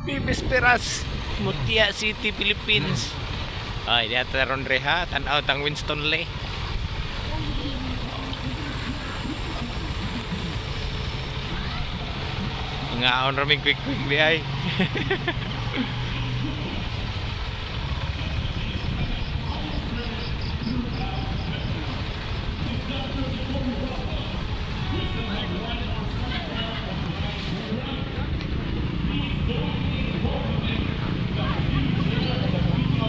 Bibisperas, Mutia City, Philippines. Ay, diya taron reha, tanaw tang Winston Lee. Ngaon raming quick di ay.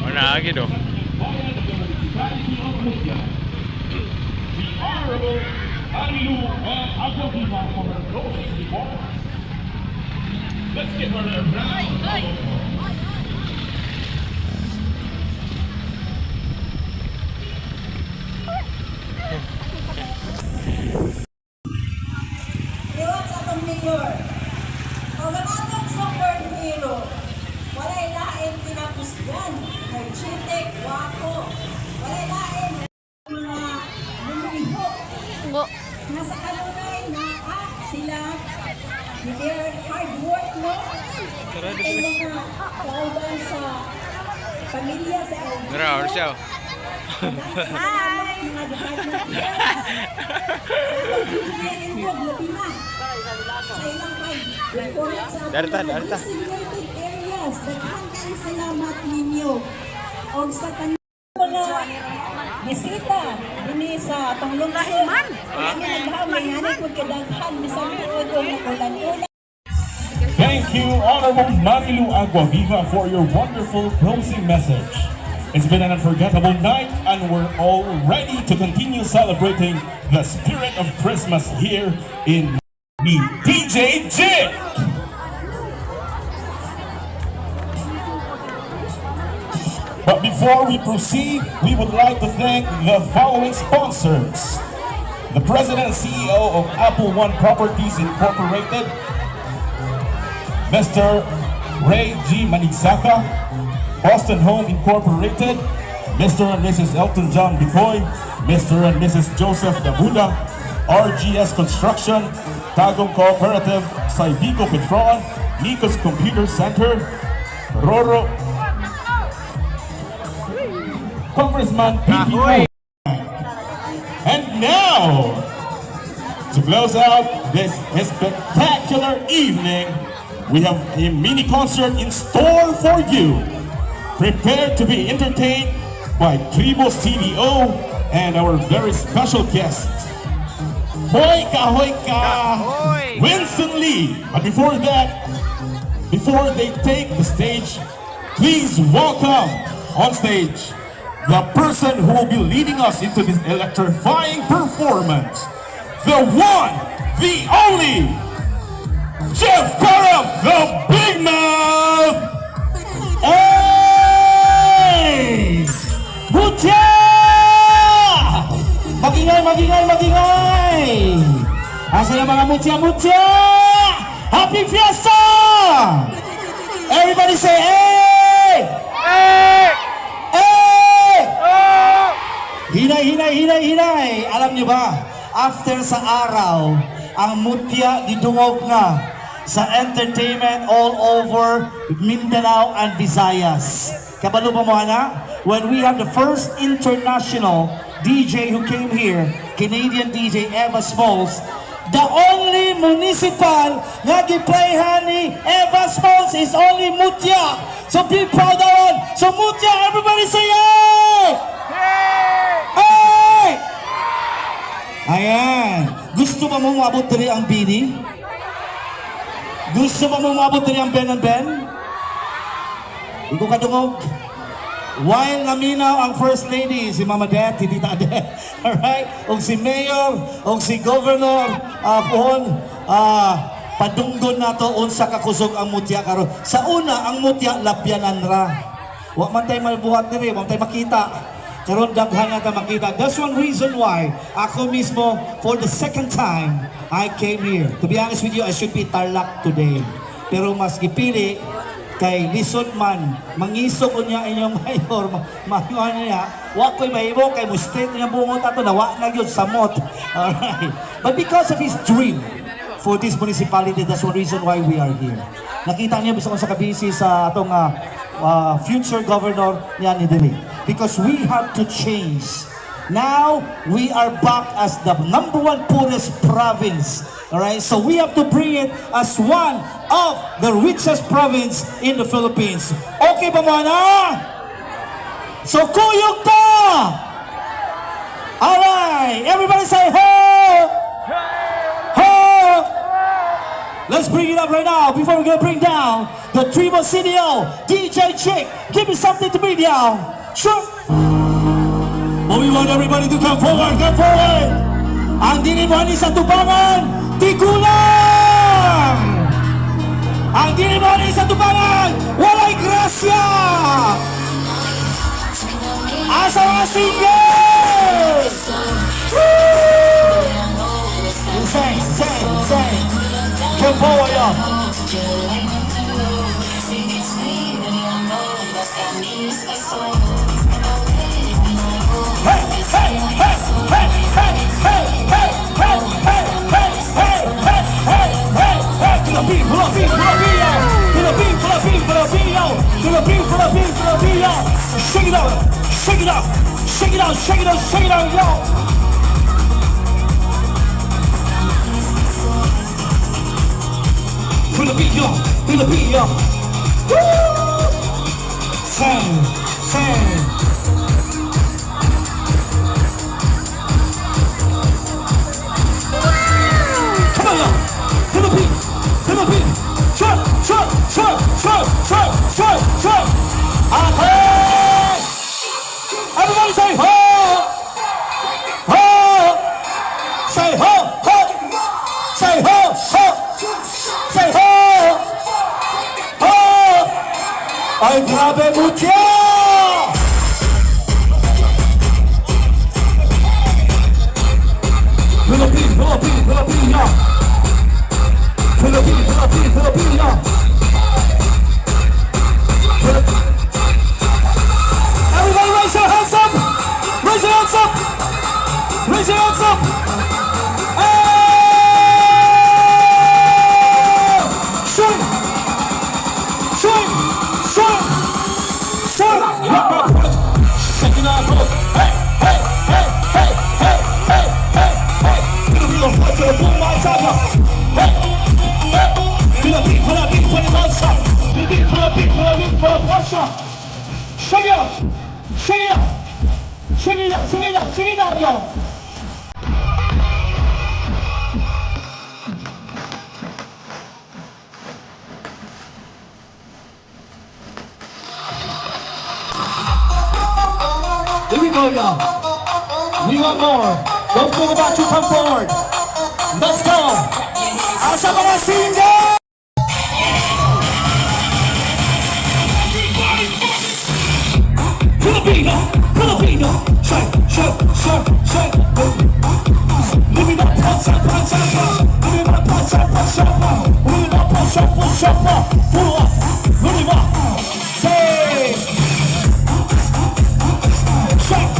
Mana lagi dong? Let's get rid of Iwan sa atong mayor. Kung namatong superhero, walay lain tinapusgan. Kay Chitek, Wako. Walay lain mga lumiho. Nasa kanunay na sila. Their hard work, no? At mga kauban sa pamilya sa LG. Nara, siya. Hi! Mga department heads. Darta. Designated areas, daghan kang salamat ninyo. O sa mga bisita, ini sa atong lungsod. Kami naghamay, hanay po kadaghan, bisang tuod o nakulan-ulan. Thank you, Honorable Marilu Aguaviva, for your wonderful closing message. It's been an unforgettable night, and we're all ready to continue celebrating the spirit of Christmas here in the DJ Jig. But before we proceed, we would like to thank the following sponsors. The President and CEO of Apple One Properties Incorporated, Mr. Ray G. Manizaka, Boston Home Incorporated, Mr. and Mrs. Elton John Bicoy, Mr. and Mrs. Joseph Dabuda, RGS Construction, Tagum Cooperative, Saibico Petron, Nikos Computer Center, Roro, Congressman P.P. And now, to close out this spectacular evening, we have a mini concert in store for you. Prepare to be entertained by Tribo CDO and our very special guest, Hoika Winston Lee. But before that, before they take the stage, please welcome on stage the person who will be leading us into this electrifying performance, the one, the only, Jeff Parham, the Big Mouth! Hey! Mutia! Magingay! Asa na mga mutia? Happy Fiesta! Everybody say, hey! Hey! Hey! Hinay! Alam niyo ba, after sa araw, ang mutya didungog na sa entertainment all over Mindanao and Visayas. Kabalo ba mo na? When we have the first international DJ who came here, Canadian DJ Eva Smalls, the only municipal nga giplayhan ni Eva Smalls is only mutya. So be proud of it. So mutya, everybody say hey! Hey! Ayan. Gusto ba mong maabot diri ang bini? Gusto ba mong maabot diri ang Ben and Ben? Ikaw kadungog. While naminaw ang First Lady, si Mama Det, si Tita Det, alright? O si Mayor, o si Governor, padunggon na to, unsa kakusog ang mutya karon. Sa una, ang mutya, lapyanan ra. Wa man tayo mabuhat diri, wa man tayo makita. Karon daghan na tayo makita. That's one reason why ako mismo, for the second time, I came here. To be honest with you, I should be Tarlac today. Pero mas gipili, kay lisod man, mangisok niya inyong mayor, mahiwan niya, wa ko'y mahimo, kay mustit niya bungot ato, nawa na yun, samot. Alright. But because of his dream, for this municipality. That's one reason why we are here. Nakita niyo bisa ko sa kabisi sa atong future governor niya ni Dili. Because we have to change. Now, we are back as the #1 poorest province. Alright, so we have to bring it as one of the richest province in the Philippines. Okay ba mo na? So, kuyog ta! Alright, everybody say ho! Ho! Let's bring it up right now before we're gonna bring down the Tribo CDO, DJ Chick. Give me something to bring down. Sure. But we want everybody to come forward, come forward. Ang dinibani sa tubangan, tigulang! Ang dinibani sa tubangan, walay grasya! Asa mga singers! Woo! Sing. Come forward, y'all. Shake it out, yo! Feel the beat, yo! Woo! Sing! Come on, yo! Feel the beat! Shut! Okay! Everybody say ho! Ho! Say ho! Ho! Say ho! Ho! Say ho! Ho! Ay, grabe mutya! Filipino! Everybody raise your hands up! Raise your hands up! Swing! Shake it out, hey! Filipino, watch your boom, my time! Hey! Filipino, Shake it out, yo! Here we go, y'all. We want more. Don't think about you, come forward. Let's go. Asa mga singer! Filipino, shake. Give me that punch. Give me that punch. Pull up. Really up. Say. Shake.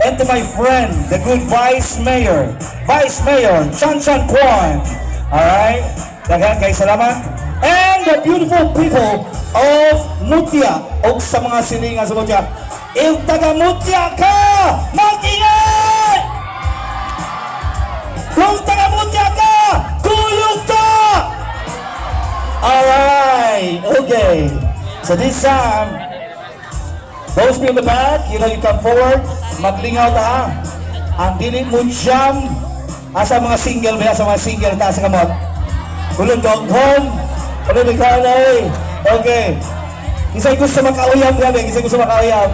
And to my friend, the good Vice Mayor, Chan Kwan. Alright? Daghang kay salamat. And the beautiful people of Mutya, o sa mga silingan sa Mutya. Yung taga Mutya ka, mag-ingat! Kung taga Mutya ka, kuyog ka! Alright, okay. So this time, those people in the back, you come forward, maglingaw ta ha. Ang dili mo jam, asa mga single, taas sa kamot. Kulong doghon, kulong nagkanay. Okay. Isa'y gusto makauyam, grabe, isa'y gusto makauyam.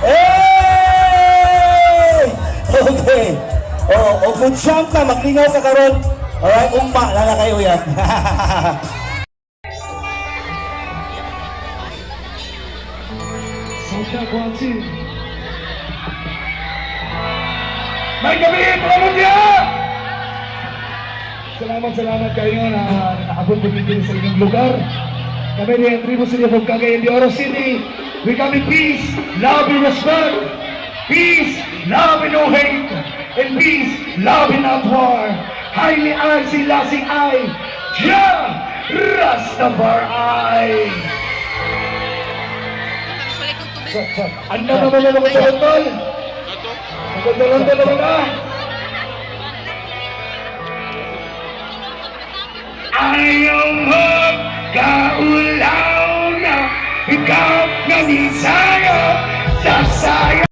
Hey! Okay. O kung jam ka, maglingaw ka karon. Alright, lala kayo yan. May gabi, Pramudya! Salamat kayo na nakaabot po dito sa inyong lugar. Kami ni Tribo City of Cagayan de Oro City. We come in peace, love and respect. Peace, love, and no hate. And peace, love, and not war. Haile Selassie I, Jah Rastafari. Anda naman na mga tol. Magandang naman na. Ayaw mo kaulaw na ikaw na nisayo sa sayo.